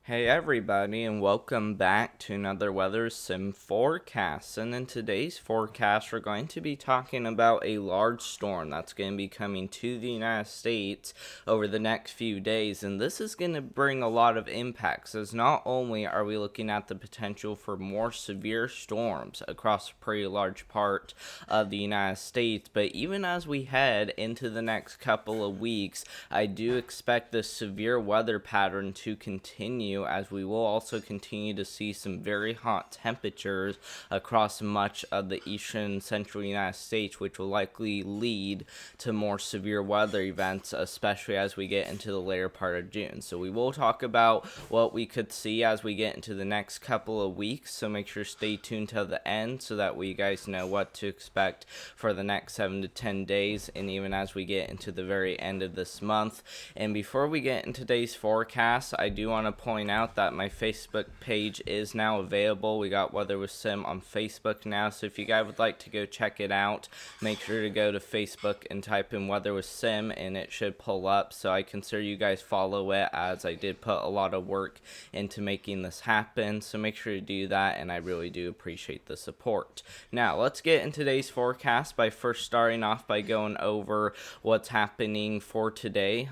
Hey everybody, and welcome back to another weather sim forecast. And in today's forecast, we're going to be talking about a large storm that's going to be coming to the United States over the next few days. And this is going to bring a lot of impacts, as not only are we looking at the potential for more severe storms across a pretty large part of the United States, but even as we head into the next couple of weeks, I do expect this severe weather pattern to continue, as we will also continue to see some very hot temperatures across much of the eastern and central United States, which will likely lead to more severe weather events, especially as we get into the later part of June. So we will talk about what we could see as we get into the next couple of weeks, so make sure to stay tuned till the end so that we guys know what to expect for the next 7 to 10 days, and even as we get into the very end of this month. And before we get into today's forecast, I do want to point out that my Facebook page is now available. We got Weather with Sim on Facebook now, so if you guys would like to go check it out, make sure to go to Facebook and type in Weather with Sim, and it should pull up. So I consider you guys follow it, as I did put a lot of work into making this happen. So make sure to do that, and I really do appreciate the support. Now let's get into today's forecast by first starting off by going over what's happening for today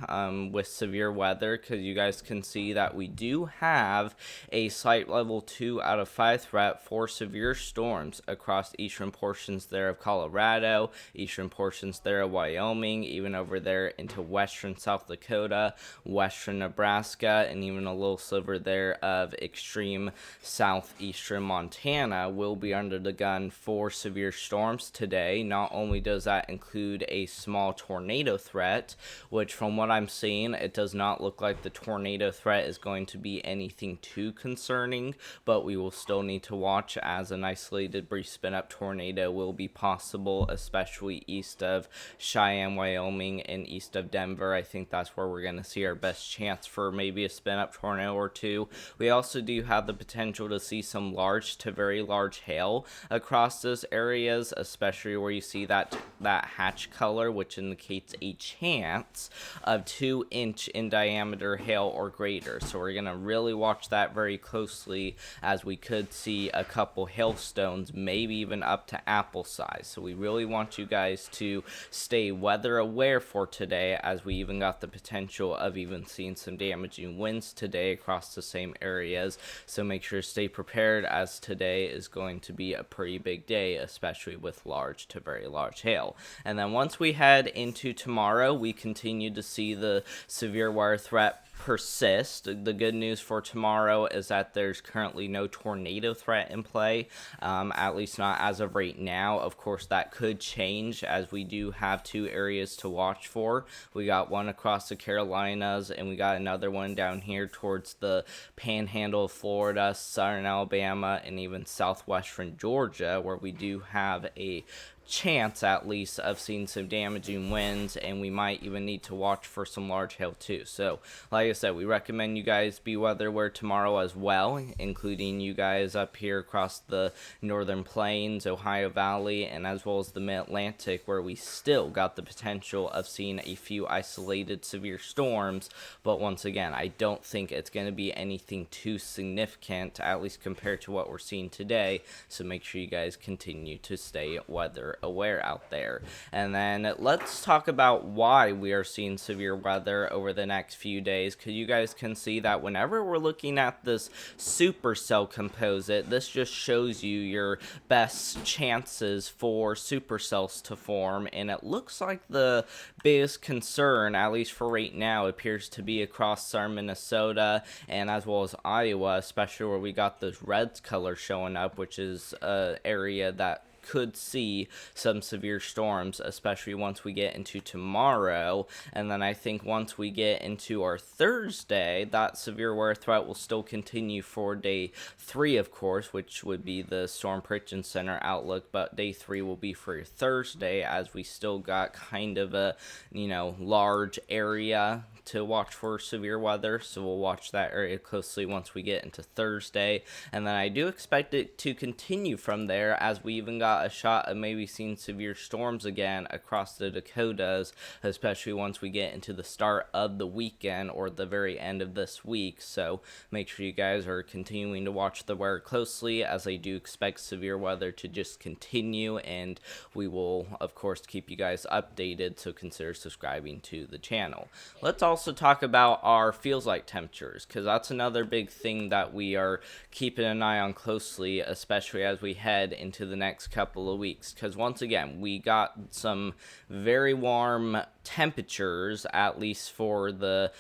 with severe weather, because you guys can see that we do have a slight level 2 out of 5 threat for severe storms across eastern portions there of Colorado, eastern portions there of Wyoming, even over there into western South Dakota, western Nebraska, and even a little sliver there of extreme southeastern Montana will be under the gun for severe storms today. Not only does that include a small tornado threat, which from what I'm seeing, it does not look like the tornado threat is going to be anything too concerning, but we will still need to watch, as an isolated brief spin-up tornado will be possible, especially east of Cheyenne, Wyoming, and east of Denver. I think that's where we're going to see our best chance for maybe a spin-up tornado or two. We also do have the potential to see some large to very large hail across those areas, especially where you see that hatch color, which indicates a chance of 2-inch in diameter hail or greater. So we're going to really watch that very closely, as we could see a couple hailstones, maybe even up to apple size. So we really want you guys to stay weather aware for today, as we even got the potential of even seeing some damaging winds today across the same areas. So make sure to stay prepared, as today is going to be a pretty big day, especially with large to very large hail. And then once we head into tomorrow, we continue to see the severe weather threat persist. The good news for tomorrow is that there's currently no tornado threat in play, at least not as of right now. Of course, that could change, as we do have 2 areas to watch for. We got one across the Carolinas, and we got another one down here towards the panhandle of Florida, southern Alabama, and even southwestern Georgia, where we do have a chance, at least, of seeing some damaging winds, and we might even need to watch for some large hail too. So like I said, we recommend you guys be weather aware tomorrow as well, including you guys up here across the northern plains, Ohio Valley, and as well as the mid-Atlantic, where we still got the potential of seeing a few isolated severe storms. But once again, I don't think it's going to be anything too significant, at least compared to what we're seeing today. So make sure you guys continue to stay weather aware out there. And then let's talk about why we are seeing severe weather over the next few days, because you guys can see that whenever we're looking at this supercell composite, this just shows you your best chances for supercells to form. And it looks like the biggest concern, at least for right now, appears to be across southern Minnesota and as well as Iowa, especially where we got this red color showing up, which is an area that could see some severe storms, especially once we get into tomorrow. And then I think once we get into our Thursday, that severe weather threat will still continue for day 3, of course, which would be the Storm Prediction Center outlook. But day 3 will be for Thursday, as we still got kind of a large area to watch for severe weather, so we'll watch that area closely once we get into Thursday. And then I do expect it to continue from there, as we even got a shot of maybe seeing severe storms again across the Dakotas, especially once we get into the start of the weekend or the very end of this week. So make sure you guys are continuing to watch the weather closely, as I do expect severe weather to just continue, and we will of course keep you guys updated, so consider subscribing to the channel. Let's also talk about our feels like temperatures, because that's another big thing that we are keeping an eye on closely, especially as we head into the next couple of weeks, because once again we got some very warm temperatures, at least for the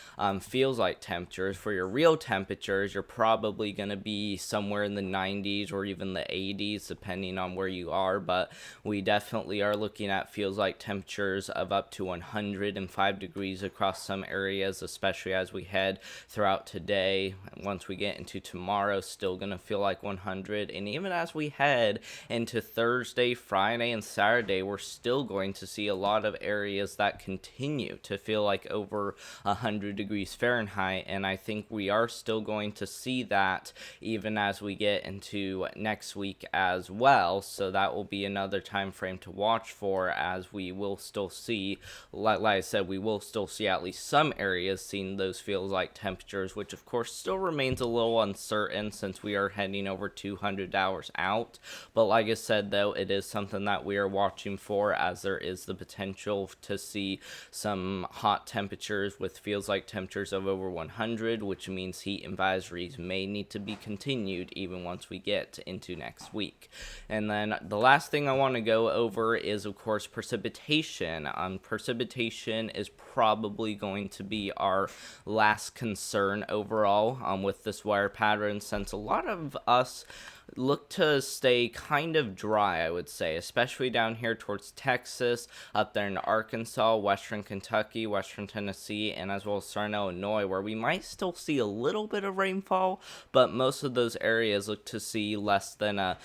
feels like temperatures. For your real temperatures, you're probably going to be somewhere in the 90s or even the 80s, depending on where you are, but we definitely are looking at feels like temperatures of up to 105 degrees across some areas, especially as we head throughout today. Once we get into tomorrow, still going to feel like 100, and even as we head into Thursday, Friday, and Saturday, we're still going to see a lot of areas that continue to feel like over 100 degrees Fahrenheit, and I think we are still going to see that even as we get into next week as well. So that will be another time frame to watch for, as we will still see, like I said, we will still see at least some areas seeing those feels like temperatures, which of course still remains a little uncertain since we are heading over 200 hours out. But like I said, though, it is something that we are watching for, as there is the potential to see some hot temperatures with feels like temperatures of over 100, which means heat advisories may need to be continued even once we get into next week. And then the last thing I want to go over is, of course, precipitation. Precipitation is probably going to be our last concern overall with this weather pattern, since a lot of us look to stay kind of dry, I would say, especially down here towards Texas, up there in Arkansas, western Kentucky, western Tennessee, and as well as southern Illinois, where we might still see a little bit of rainfall, but most of those areas look to see less than a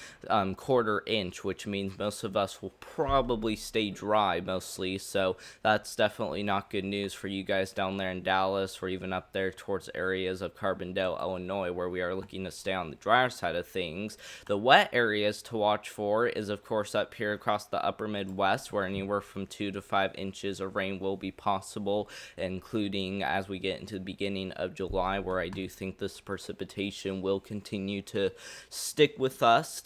quarter inch, which means most of us will probably stay dry mostly. So that's definitely not good news for you guys down there in Dallas, or even up there towards areas of Carbondale, Illinois, where we are looking to stay on the drier side of things. The wet areas to watch for is, of course, up here across the upper Midwest, where anywhere from 2 to 5 inches of rain will be possible, including as we get into the beginning of July, where I do think this precipitation will continue to stick with us.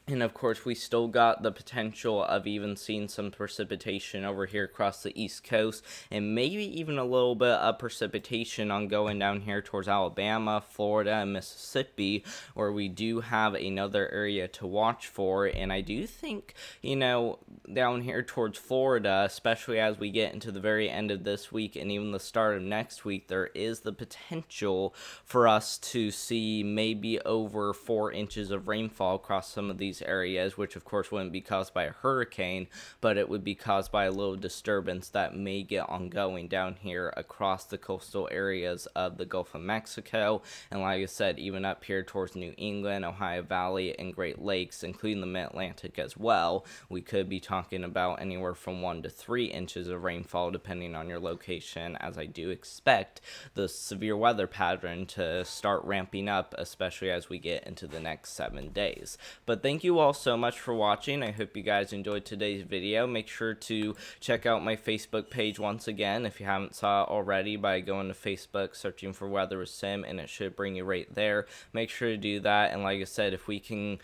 And of course, we still got the potential of even seeing some precipitation over here across the East Coast, and maybe even a little bit of precipitation on going down here towards Alabama, Florida, and Mississippi, where we do have another area to watch for. And I do think, down here towards Florida, especially as we get into the very end of this week and even the start of next week, there is the potential for us to see maybe over 4 inches of rainfall across some of these areas, which of course wouldn't be caused by a hurricane, but it would be caused by a little disturbance that may get ongoing down here across the coastal areas of the Gulf of Mexico. And like I said, even up here towards New England, Ohio Valley, and Great Lakes, including the Mid-Atlantic as well, we could be talking about anywhere from 1 to 3 inches of rainfall depending on your location, as I do expect the severe weather pattern to start ramping up, especially as we get into the next 7 days. But thank you all so much for watching. I hope you guys enjoyed today's video. Make sure to check out my Facebook page once again if you haven't saw it already, by going to Facebook, searching for Weather with Sim, and it should bring you right there. Make sure to do that. And like I said, if we can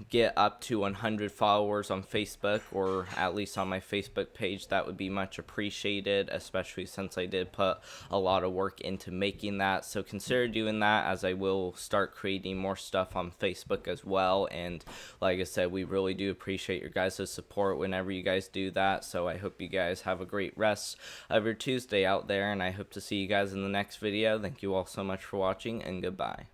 get up to 100 followers on Facebook, or at least on my Facebook page, that would be much appreciated, especially since I did put a lot of work into making that. So consider doing that, as I will start creating more stuff on Facebook as well. And like I said, we really do appreciate your guys' support whenever you guys do that. So I hope you guys have a great rest of your Tuesday out there, and I hope to see you guys in the next video. Thank you all so much for watching, and goodbye.